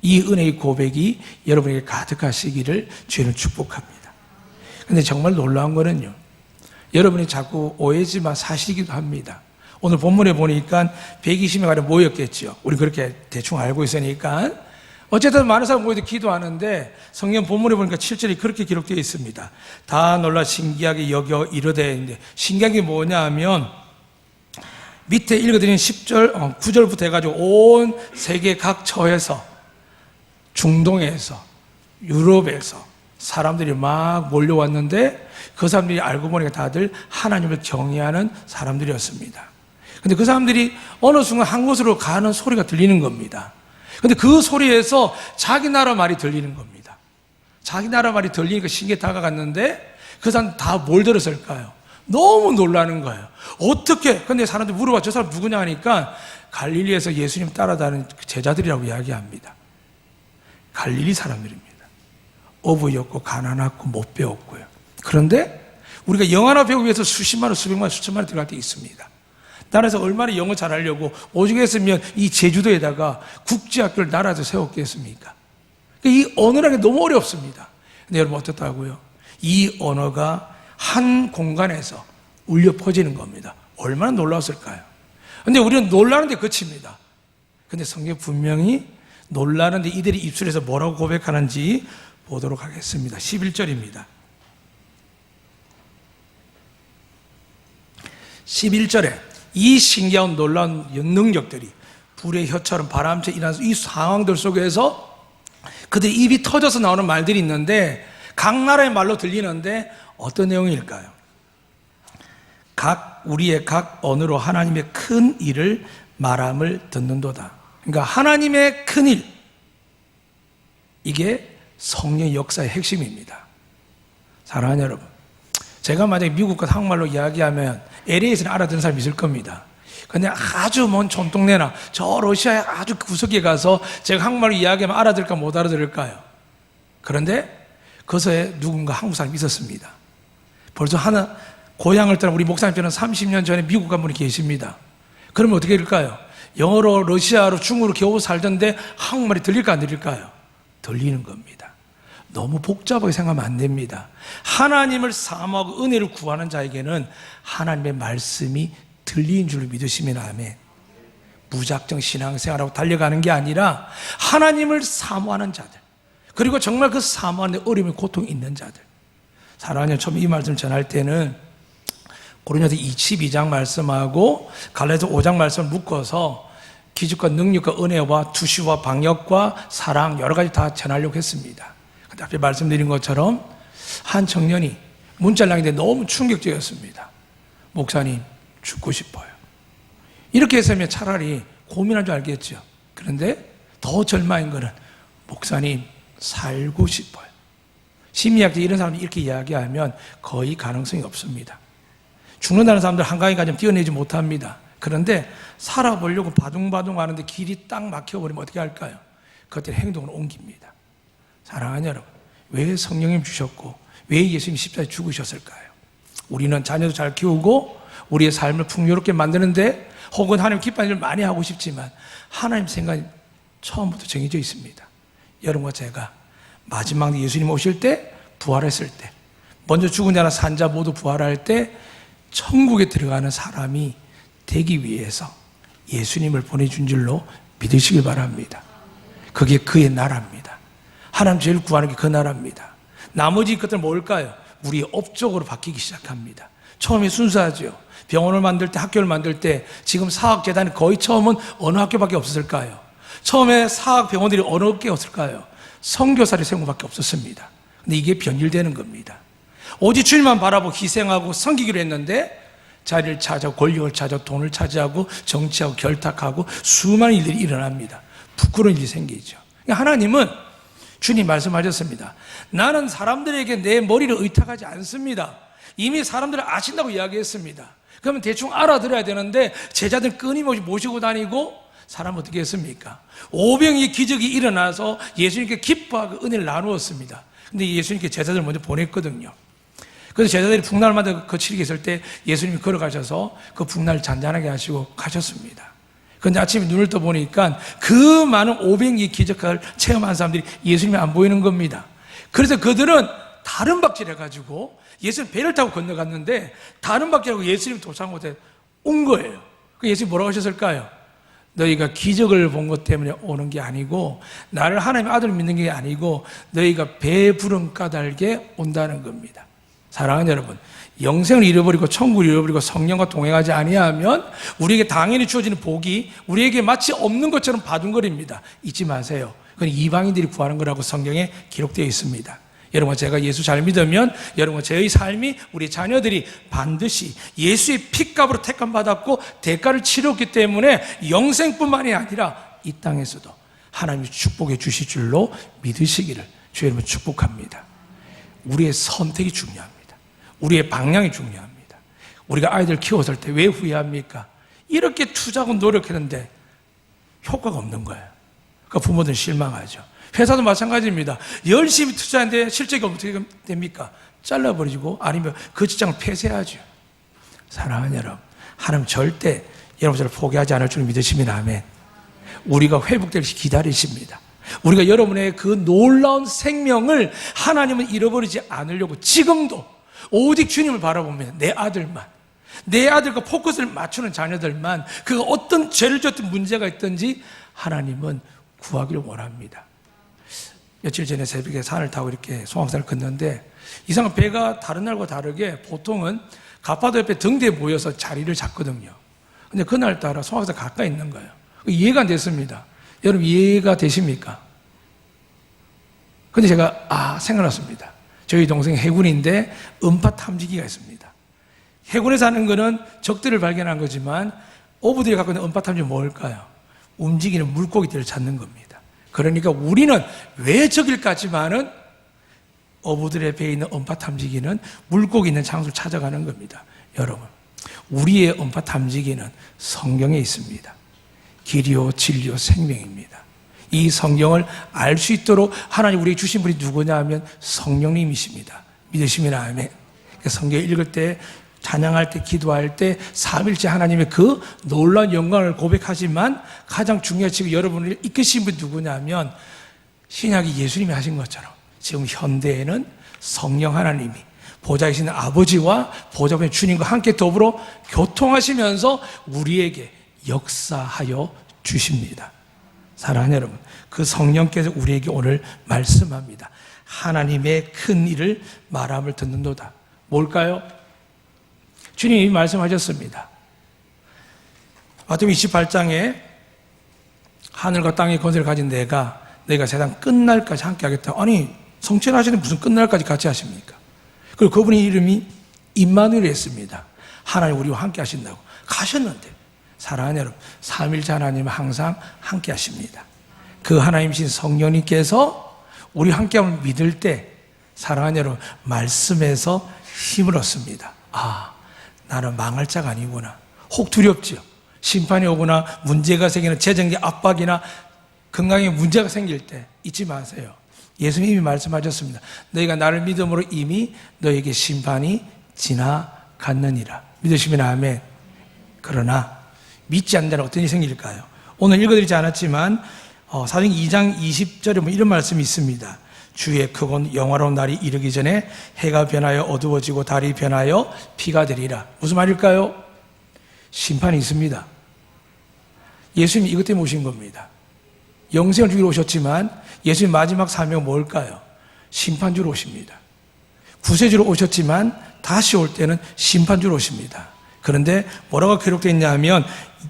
이 은혜의 고백이 여러분에게 가득하시기를 주님을 축복합니다. 그런데 정말 놀라운 거는요, 여러분이 자꾸 오해지만 사실이기도 합니다. 오늘 본문에 보니까 120명 가량 모였겠죠. 우리 그렇게 대충 알고 있으니까. 어쨌든 많은 사람 모여도 기도하는데 성경 본문에 보니까 7절이 그렇게 기록되어 있습니다. 다 놀라 신기하게 여겨 이르되, 있는데 신기한 게 뭐냐 하면 밑에 읽어드린 10절, 9절부터 해가지고 온 세계 각 처에서, 중동에서, 유럽에서 사람들이 막 몰려왔는데 그 사람들이 알고 보니까 다들 하나님을 경외하는 사람들이었습니다. 근데 그 사람들이 어느 순간 한 곳으로 가는 소리가 들리는 겁니다. 근데 그 소리에서 자기 나라 말이 들리는 겁니다. 자기 나라 말이 들리니까 신기해 다가갔는데 그 사람 다 뭘 들었을까요? 너무 놀라는 거예요. 어떻게? 근데 사람들 물어봐. 저 사람 누구냐 하니까 갈릴리에서 예수님 따라다니는 제자들이라고 이야기합니다. 갈릴리 사람들입니다. 어부였고 가난하고 못 배웠고요. 그런데 우리가 영어 하나 배우기 위해서 수십만 원, 수백만 원, 수천만 원 들어갈 때 있습니다. 나라에서 얼마나 영어 잘하려고 오죽 했으면 이 제주도에다가 국제학교를 나라에서 세웠겠습니까? 이 언어라는 게 너무 어렵습니다. 근데 여러분 어떻다고요? 이 언어가 한 공간에서 울려 퍼지는 겁니다. 얼마나 놀라웠을까요? 근데 우리는 놀라는데 그칩니다. 근데 성경 분명히 놀라는데 이들이 입술에서 뭐라고 고백하는지 보도록 하겠습니다. 11절입니다. 11절에 이 신기한 놀라운 능력들이 불의 혀처럼 바람처럼 일어나서 이 상황들 속에서 그들의 입이 터져서 나오는 말들이 있는데 각 나라의 말로 들리는데 어떤 내용일까요? 우리의 각 언어로 하나님의 큰 일을 말함을 듣는도다. 그러니까 하나님의 큰 일, 이게 성령의 역사의 핵심입니다. 사랑하는 여러분, 제가 만약에 미국 과 한국말로 이야기하면 LA에서는 알아듣는 사람이 있을 겁니다. 근데 아주 먼 촌동네나 저 러시아의 아주 구석에 가서 제가 한국말로 이야기하면 알아들을까 못 알아들을까요? 그런데 거기에 누군가 한국 사람이 있었습니다. 벌써 고향을 떠난 우리 목사님께는 30년 전에 미국 간 분이 계십니다. 그러면 어떻게 될까요? 영어로, 러시아로, 중국어로 겨우 살던데 한국말이 들릴까 안 들릴까요? 들리는 겁니다. 너무 복잡하게 생각하면 안 됩니다. 하나님을 사모하고 은혜를 구하는 자에게는 하나님의 말씀이 들리는 줄로 믿으시면 아멘. 무작정 신앙생활하고 달려가는 게 아니라 하나님을 사모하는 자들, 그리고 정말 그 사모하는 데 어려움이 고통이 있는 자들. 사랑하는 처음 이 말씀을 전할 때는 고린도서 22장 말씀하고 갈라디아서 5장 말씀을 묶어서 기적과 능력과 은혜와 투시와 방역과 사랑 여러 가지 다 전하려고 했습니다. 근데 앞에 말씀드린 것처럼 한 청년이 문자를 남겼는데 너무 충격적이었습니다. 목사님, 죽고 싶어요. 이렇게 했으면 차라리 고민할 줄 알겠죠. 그런데 더 절망인 거는 목사님, 살고 싶어요. 심리학자 이런 사람들이 이렇게 이야기하면 거의 가능성이 없습니다. 죽는다는 사람들 한강에까지 뛰어내지 못합니다. 그런데 살아보려고 바둥바둥 하는데 길이 딱 막혀버리면 어떻게 할까요? 그때 행동을 옮깁니다. 사랑하는 여러분, 왜 성령님 주셨고 왜 예수님이 십자가에 죽으셨을까요? 우리는 자녀도 잘 키우고 우리의 삶을 풍요롭게 만드는데 혹은 하나님 기뻐하는 일을 많이 하고 싶지만 하나님 생각이 처음부터 정해져 있습니다. 여러분과 제가 마지막 날 예수님 오실 때, 부활했을 때, 먼저 죽은 자나 산 자 모두 부활할 때 천국에 들어가는 사람이 되기 위해서 예수님을 보내준 줄로 믿으시길 바랍니다. 그게 그의 나라입니다. 하나님 제일 구하는 게 그 나라입니다. 나머지 것들은 뭘까요? 우리의 업적으로 바뀌기 시작합니다. 처음에 순수하죠. 병원을 만들 때, 학교를 만들 때 지금 사학재단이 거의 처음은 어느 학교밖에 없었을까요? 처음에 사학병원들이 어느 게 없을까요? 선교사를 세운 것밖에 없었습니다. 근데 이게 변질되는 겁니다. 오직 주님만 바라보고 희생하고 섬기기로 했는데 자리를 차지하고 권력을 차지하고 돈을 차지하고 정치하고 결탁하고 수많은 일들이 일어납니다. 부끄러운 일이 생기죠. 하나님은 주님 말씀하셨습니다. 나는 사람들에게 내 머리를 의탁하지 않습니다. 이미 사람들을 아신다고 이야기했습니다. 그러면 대충 알아들어야 되는데 제자들 끊임없이 모시고 다니고 사람 어떻게 했습니까? 오병이의 기적이 일어나서 예수님께 기뻐하고 은혜를 나누었습니다. 근데 예수님께 제자들 먼저 보냈거든요. 그래서 제자들이 북날마다 거칠게 있을 때 예수님이 걸어가셔서 그 북날 잔잔하게 하시고 가셨습니다. 그런데 아침에 눈을 떠보니까 그 많은 오병이의 기적을 체험한 사람들이 예수님이 안 보이는 겁니다. 그래서 그들은 다른 박질 해가지고 예수님 배를 타고 건너갔는데 다른 박질하고 예수님 도착 못해 온 거예요. 그 예수님이 뭐라고 하셨을까요? 너희가 기적을 본 것 때문에 오는 게 아니고 나를 하나님의 아들을 믿는 게 아니고 너희가 배부른 까닭에 온다는 겁니다. 사랑하는 여러분, 영생을 잃어버리고 천국을 잃어버리고 성령과 동행하지 아니하면 우리에게 당연히 주어지는 복이 우리에게 마치 없는 것처럼 바둥거립니다. 잊지 마세요. 그건 이방인들이 구하는 거라고 성경에 기록되어 있습니다. 여러분, 제가 예수 잘 믿으면 여러분 저의 삶이 우리 자녀들이 반드시 예수의 핏값으로 택함받았고 대가를 치렀기 때문에 영생뿐만이 아니라 이 땅에서도 하나님이 축복해 주실 줄로 믿으시기를 주 여러분 축복합니다. 우리의 선택이 중요합니다. 우리의 방향이 중요합니다. 우리가 아이들 키웠을 때 왜 후회합니까? 이렇게 투자하고 노력했는데 효과가 없는 거예요. 그러니까 부모들은 실망하죠. 회사도 마찬가지입니다. 열심히 투자했는데 실적이 어떻게 됩니까? 잘라버리고 아니면 그 직장을 폐쇄하죠. 사랑하는 여러분, 하나님 절대 여러분들을 포기하지 않을 줄 믿으시면 아멘. 우리가 회복될 시 기다리십니다. 우리가 여러분의 그 놀라운 생명을 하나님은 잃어버리지 않으려고 지금도 오직 주님을 바라보면 내 아들과 포커스를 맞추는 자녀들만 그 어떤 죄를 졌든 문제가 있든지 하나님은 구하기를 원합니다. 며칠 전에 새벽에 산을 타고 이렇게 송악산을 걷는데 이상한 배가 다른 날과 다르게 보통은 가파도 옆에 등대에 모여서 자리를 잡거든요. 근데 그날따라 송악산 가까이 있는 거예요. 이해가 안 됐습니다. 여러분 이해가 되십니까? 근데 제가 생각났습니다. 저희 동생 해군인데 음파 탐지기가 있습니다. 해군에 사는 거는 적들을 발견한 거지만 어부들이 갖고 있는 음파 탐지기는 뭘까요? 움직이는 물고기들을 찾는 겁니다. 그러니까 우리는 외적일까지만은 어부들의 배에 있는 음파 탐지기는 물고기 있는 장소를 찾아가는 겁니다. 여러분, 우리의 음파 탐지기는 성경에 있습니다. 길이요 진리요 생명입니다. 이 성경을 알 수 있도록 하나님 우리에게 주신 분이 누구냐 하면 성령님이십니다. 믿으시면 아멘. 성경 읽을 때, 찬양할 때, 기도할 때 삼일째 하나님의 그 놀라운 영광을 고백하지만 가장 중요한 지금 여러분을 이끄신 분이 누구냐 하면 신약이 예수님이 하신 것처럼 지금 현대에는 성령 하나님이 보좌에 계시는 아버지와 보좌에 주님과 함께 더불어 교통하시면서 우리에게 역사하여 주십니다. 사랑하는 여러분, 그 성령께서 우리에게 오늘 말씀합니다. 하나님의 큰 일을 말함을 듣는도다. 뭘까요? 주님이 말씀하셨습니다. 마태복음 28장에 하늘과 땅의 권세를 가진 내가 세상 끝날까지 함께 하겠다. 아니, 성취하시는 무슨 끝날까지 같이 하십니까? 그리고 그분의 이름이 임마누엘이었습니다. 하나님 우리와 함께 하신다고 가셨는데, 사랑하는 여러분, 삼일째 하나님은 항상 함께 하십니다. 그 하나님이신 성령님께서 우리 함께함을 믿을 때, 사랑하는 여러분, 말씀에서 힘을 얻습니다. 나는 망할 자가 아니구나. 혹 두렵죠. 심판이 오거나 문제가 생기는 재정의 압박이나 건강에 문제가 생길 때 잊지 마세요. 예수님이 말씀하셨습니다. 너희가 나를 믿음으로 이미 너에게 심판이 지나갔느니라. 믿으시면 아멘. 그러나 믿지 않는 자는 어떤 일이 생길까요? 오늘 읽어드리지 않았지만 사도행 2장 20절에 이런 말씀이 있습니다. 주의 크고 영화로운 날이 이르기 전에 해가 변하여 어두워지고 달이 변하여 피가 되리라. 무슨 말일까요? 심판이 있습니다. 예수님이 이것 때문에 오신 겁니다. 영생을 주기로 오셨지만 예수님 마지막 사명은 뭘까요? 심판주로 오십니다. 구세주로 오셨지만 다시 올 때는 심판주로 오십니다. 그런데 뭐라고 기록되어 있냐 하면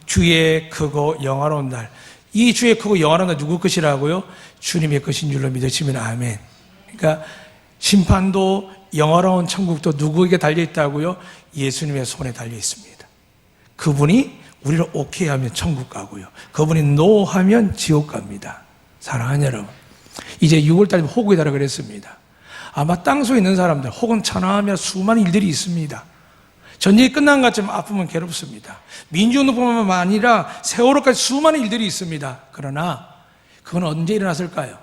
주의 크고 영화로운 날, 이 주의 크고 영화로운 날 누구 것이라고요? 주님의 것인 줄로 믿으시면 아멘. 그러니까 심판도 영화로운 천국도 누구에게 달려있다고요? 예수님의 손에 달려있습니다. 그분이 우리를 오케이 하면 천국 가고요, 그분이 노 하면 지옥 갑니다. 사랑하는 여러분, 이제 6월달에 호국이다라 그랬습니다. 아마 땅속에 있는 사람들 혹은 천하하며 수많은 일들이 있습니다. 전쟁이 끝난 것처럼 아프면 괴롭습니다. 민주운동뿐만 아니라 세월호까지 수많은 일들이 있습니다. 그러나 그건 언제 일어났을까요?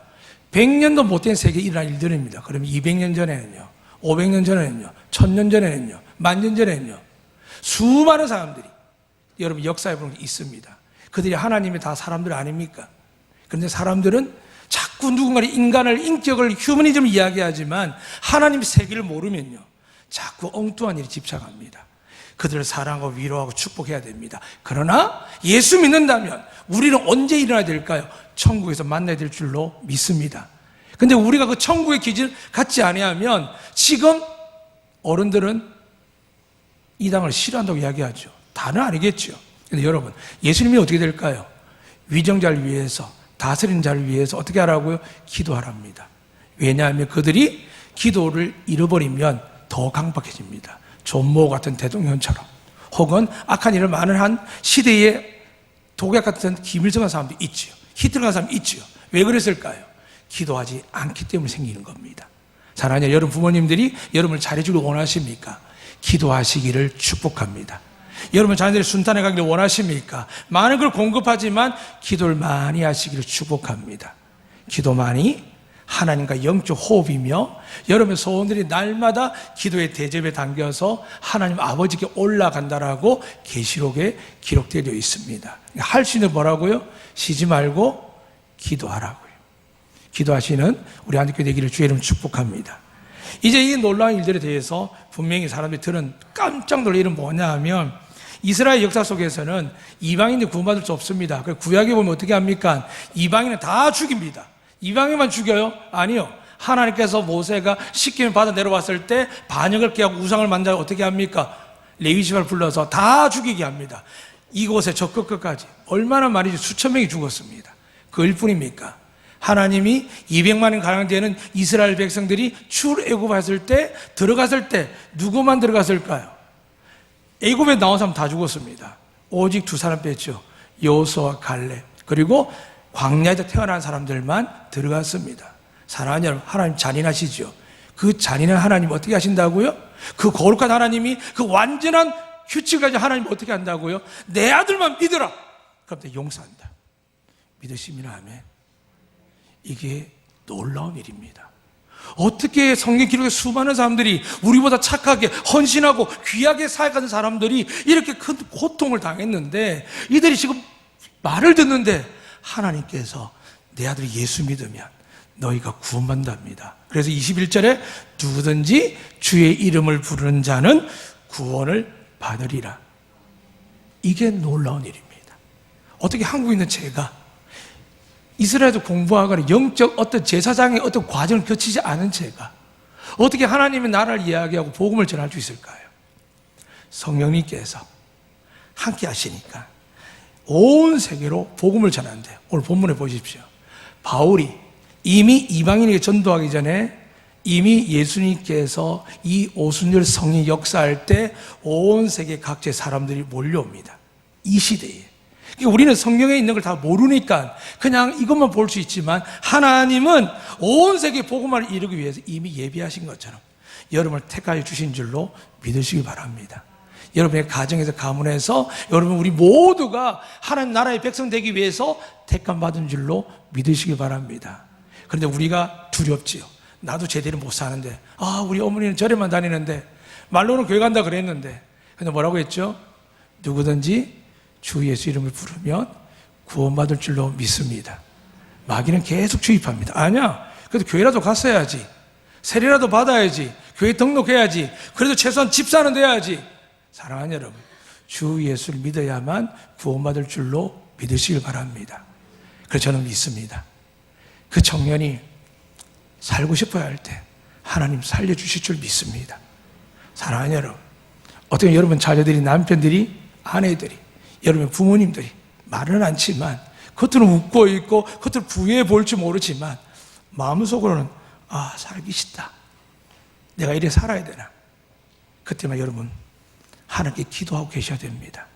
100년도 못된 세계에 일어난 일들입니다. 그러면 200년 전에는요, 500년 전에는요, 1000년 전에는요, 10,000년 전에는요, 수많은 사람들이 여러분 역사에 보면 있습니다. 그들이 하나님의 다 사람들 아닙니까? 그런데 사람들은 자꾸 누군가의 인간을, 인격을, 휴머니즘을 이야기하지만 하나님의 세계를 모르면요, 자꾸 엉뚱한 일에 집착합니다. 그들을 사랑하고 위로하고 축복해야 됩니다. 그러나 예수 믿는다면 우리는 언제 일어나야 될까요? 천국에서 만나야 될 줄로 믿습니다. 근데 우리가 그 천국의 기준을 갖지 아니하면 지금 어른들은 이 당을 싫어한다고 이야기하죠. 다는 아니겠죠. 근데 여러분, 예수님이 어떻게 될까요? 위정자를 위해서, 다스리는 자를 위해서 어떻게 하라고요? 기도하랍니다. 왜냐하면 그들이 기도를 잃어버리면 더 강박해집니다. 존모 같은 대통령처럼, 혹은 악한 일을 많은 한 시대의 독약 같은 기밀성한 사람도 있지요. 히틀러 같은 사람도 있지요. 왜 그랬을까요? 기도하지 않기 때문에 생기는 겁니다. 사랑하는 여러분, 부모님들이 여러분을 잘해주길 원하십니까? 기도하시기를 축복합니다. 여러분 자녀들이 순탄해 가기를 원하십니까? 많은 걸 공급하지만 기도를 많이 하시기를 축복합니다. 기도만이 하나님과 영적 호흡이며 여러분의 소원들이 날마다 기도의 대접에 담겨서 하나님 아버지께 올라간다라고 계시록에 기록되어 있습니다. 할 수 있는 뭐라고요? 쉬지 말고 기도하라고요. 기도하시는 우리 한국교회 되기를 주의 이름 축복합니다. 이제 이 놀라운 일들에 대해서 분명히 사람들이 들은 깜짝 놀랄 일은 뭐냐 하면, 이스라엘 역사 속에서는 이방인이 구원받을 수 없습니다. 구약에 보면 어떻게 합니까? 이방인은 다 죽입니다. 이방인만 죽여요? 아니요. 하나님께서 모세가 시킴을 받아 내려왔을 때 반역을 깨하고 우상을 만져 어떻게 합니까? 레위지파를 불러서 다 죽이게 합니다. 이곳에 저 끝까지 얼마나 많이, 수천 명이 죽었습니다. 그일 뿐입니까? 하나님이 200만인 가량 되는 이스라엘 백성들이 출애굽했을 때, 들어갔을 때 누구만 들어갔을까요? 애굽에 나온 사람 다 죽었습니다. 오직 두 사람 뺐죠. 여호수아와 갈렙, 그리고 광야에서 태어난 사람들만 들어갔습니다. 사랑하는 여러분, 하나님 잔인하시죠? 그 잔인한 하나님 어떻게 하신다고요? 그 거룩한 하나님이 그 완전한 규칙을 가진 하나님 어떻게 한다고요? 내 아들만 믿어라! 그럼 내 용서한다. 믿으시면 아멘. 이게 놀라운 일입니다. 어떻게 성경 기록에 수많은 사람들이, 우리보다 착하게 헌신하고 귀하게 살아가는 사람들이 이렇게 큰 고통을 당했는데, 이들이 지금 말을 듣는데 하나님께서 내 아들이 예수 믿으면 너희가 구원받는답니다. 그래서 21절에 누구든지 주의 이름을 부르는 자는 구원을 받으리라. 이게 놀라운 일입니다. 어떻게 한국에 있는 제가 이스라엘에서 공부하거나 영적 어떤 제사장의 어떤 과정을 거치지 않은 제가 어떻게 하나님의 나라를 이야기하고 복음을 전할 수 있을까요? 성령님께서 함께 하시니까 온 세계로 복음을 전한대요. 오늘 본문에 보십시오. 바울이 이미 이방인에게 전도하기 전에 이미 예수님께서 이 오순절 성령 역사할 때 온 세계 각지의 사람들이 몰려옵니다. 이 시대에. 우리는 성경에 있는 걸 다 모르니까 그냥 이것만 볼 수 있지만, 하나님은 온 세계 복음을 이루기 위해서 이미 예비하신 것처럼 여러분을 택하여 주신 줄로 믿으시기 바랍니다. 여러분의 가정에서, 가문에서, 여러분 우리 모두가 하나님 나라의 백성 되기 위해서 택함 받은 줄로 믿으시기 바랍니다. 그런데 우리가 두렵지요. 나도 제대로 못 사는데, 우리 어머니는 절에만 다니는데, 말로는 교회 간다 그랬는데, 근데 뭐라고 했죠? 누구든지 주 예수 이름을 부르면 구원받을 줄로 믿습니다. 마귀는 계속 주입합니다. 아니야, 그래도 교회라도 갔어야지, 세례라도 받아야지, 교회 등록해야지, 그래도 최소한 집사는 돼야지. 사랑하는 여러분, 주 예수를 믿어야만 구원받을 줄로 믿으시길 바랍니다. 그래서 저는 믿습니다. 그 청년이 살고 싶어야 할 때 하나님 살려주실 줄 믿습니다. 사랑하는 여러분, 어떻게 여러분 자녀들이, 남편들이, 아내들이, 여러분 부모님들이 말은 않지만 겉으로 웃고 있고 겉으로 부유해 보일지 모르지만 마음속으로는 살기 싫다, 내가 이래 살아야 되나? 그때만 여러분 하나님께 기도하고 계셔야 됩니다.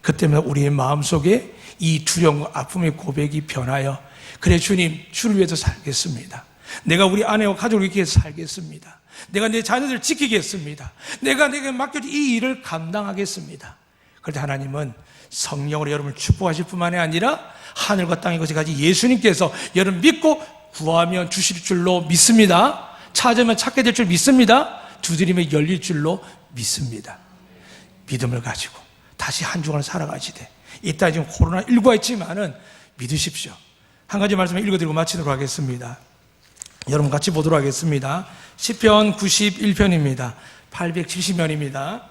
그때만 우리의 마음속에 이 두려움과 아픔의 고백이 변하여 그래 주님, 주를 위해서 살겠습니다. 내가 우리 아내와 가족을 위해서 살겠습니다. 내가 내 자녀들을 지키겠습니다. 내가 내게 맡겨진 이 일을 감당하겠습니다. 그런데 하나님은 성령으로 여러분을 축복하실 뿐만이 아니라 하늘과 땅의 것까지 예수님께서 여러분 믿고 구하면 주실 줄로 믿습니다. 찾으면 찾게 될 줄 믿습니다. 두드리면 열릴 줄로 믿습니다. 믿음을 가지고 다시 한 주간을 살아가시되 이따 지금 코로나19가 있지만은 믿으십시오. 한 가지 말씀을 읽어드리고 마치도록 하겠습니다. 여러분 같이 보도록 하겠습니다. 시편 91편입니다. 870면입니다.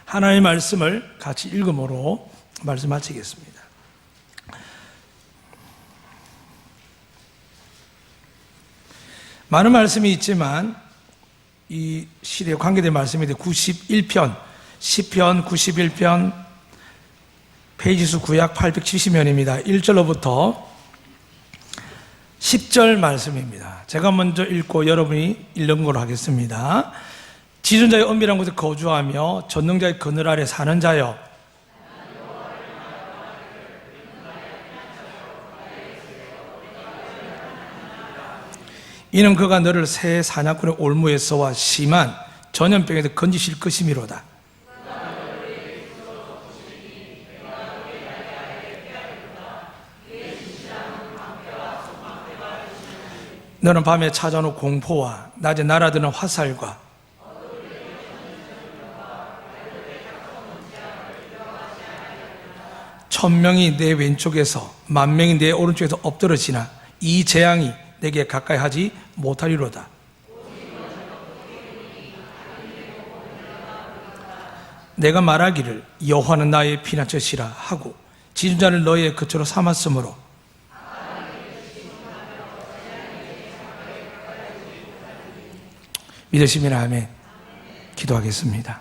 하나님의 말씀을 같이 읽음으로 말씀 마치겠습니다. 많은 말씀이 있지만 이 시대에 관계된 말씀인데 91편, 시편 91편 페이지수 구약 870면입니다. 1절로부터 10절 말씀입니다. 제가 먼저 읽고 여러분이 읽는 걸로 하겠습니다. 지존자의 은밀한 곳에 거주하며 전능자의 그늘 아래 사는 자여, 이는 그가 너를 새 사냥꾼의 올무에서와 심한 전염병에서 건지실 것이미로다. 너는 밤에 찾아오는 공포와 낮에 날아드는 화살과 천명이 내 왼쪽에서 만명이 내 오른쪽에서 엎드러지나 이 재앙이 내게 가까이 하지 못하리로다. 내가 말하기를 여호와는 나의 피난처시라 하고 지존자를 너의 거처로 삼았으므로 믿으시면 아멘. 기도하겠습니다.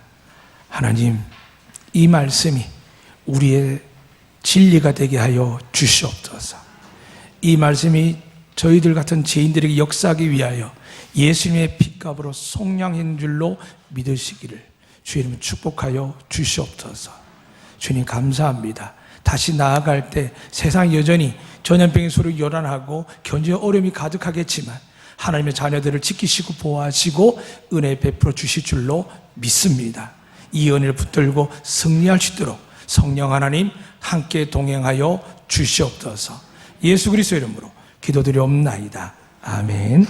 하나님, 이 말씀이 우리의 진리가 되게 하여 주시옵소서. 이 말씀이 저희들 같은 죄인들에게 역사하기 위하여 예수님의 핏값으로 속량한 줄로 믿으시기를 주님 축복하여 주시옵소서. 주님 감사합니다. 다시 나아갈 때 세상 여전히 전염병의 소리로 요란하고 견디는 어려움이 가득하겠지만 하나님의 자녀들을 지키시고 보호하시고 은혜 베풀어 주실 줄로 믿습니다. 이 은혜를 붙들고 승리할 수 있도록 성령 하나님 함께 동행하여 주시옵소서. 예수 그리스도의 이름으로 기도드리옵나이다. 아멘.